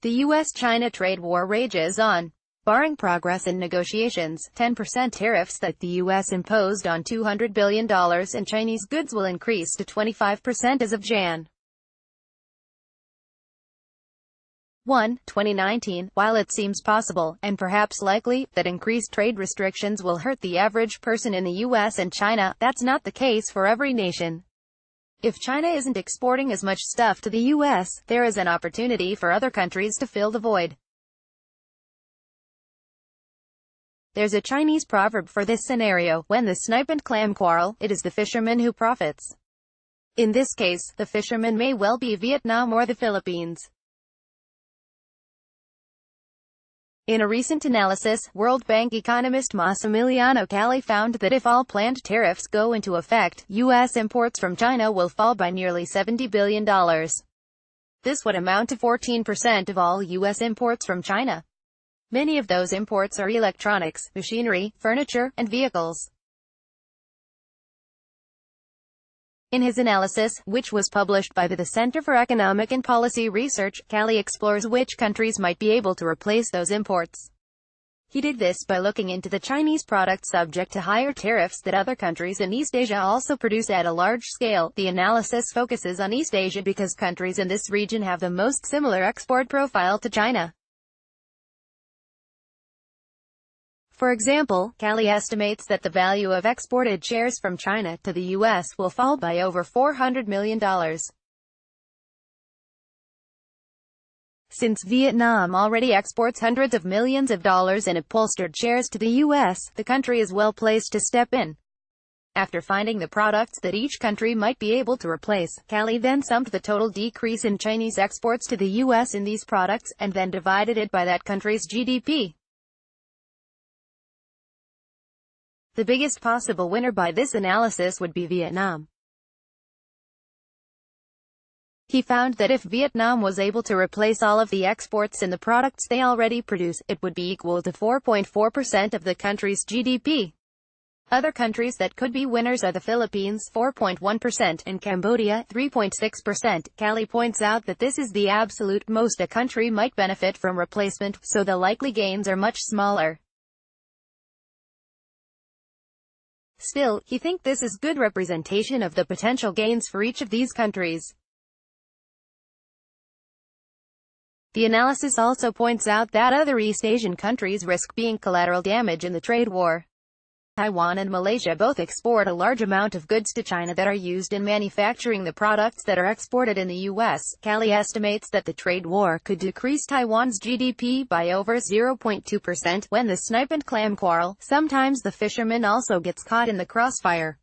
The U.S.-China trade war rages on. Barring progress in negotiations, 10% tariffs that the U.S. imposed on $200 billion in Chinese goods will increase to 25% as of Jan. 1, 2019, while it seems possible, and perhaps likely, that increased trade restrictions will hurt the average person in the U.S. and China, that's not the case for every nation. If China isn't exporting as much stuff to the U.S., there is an opportunity for other countries to fill the void. There's a Chinese proverb for this scenario: when the snipe and clam quarrel, it is the fisherman who profits. In this case, the fisherman may well be Vietnam or the Philippines. In a recent analysis, World Bank economist Massimiliano Calli found that if all planned tariffs go into effect, U.S. imports from China will fall by nearly $70 billion. This would amount to 14% of all U.S. imports from China. Many of those imports are electronics, machinery, furniture, and vehicles. In his analysis, which was published by the Center for Economic and Policy Research, Calli explores which countries might be able to replace those imports. He did this by looking into the Chinese products subject to higher tariffs that other countries in East Asia also produce at a large scale. The analysis focuses on East Asia because countries in this region have the most similar export profile to China. For example, Calli estimates that the value of exported shares from China to the U.S. will fall by over $400 million. Since Vietnam already exports hundreds of millions of dollars in upholstered shares to the U.S., the country is well placed to step in. After finding the products that each country might be able to replace, Calli then summed the total decrease in Chinese exports to the U.S. in these products, and then divided it by that country's GDP. The biggest possible winner by this analysis would be Vietnam. He found that if Vietnam was able to replace all of the exports in the products they already produce, it would be equal to 4.4% of the country's GDP. Other countries that could be winners are the Philippines, 4.1%, and Cambodia, 3.6%. Calli points out that this is the absolute most a country might benefit from replacement, so the likely gains are much smaller. Still, he thinks this is good representation of the potential gains for each of these countries. The analysis also points out that other East Asian countries risk being collateral damage in the trade war. Taiwan and Malaysia both export a large amount of goods to China that are used in manufacturing the products that are exported in the U.S. Calli estimates that the trade war could decrease Taiwan's GDP by over 0.2%. When the snipe and clam quarrel, sometimes the fisherman also gets caught in the crossfire.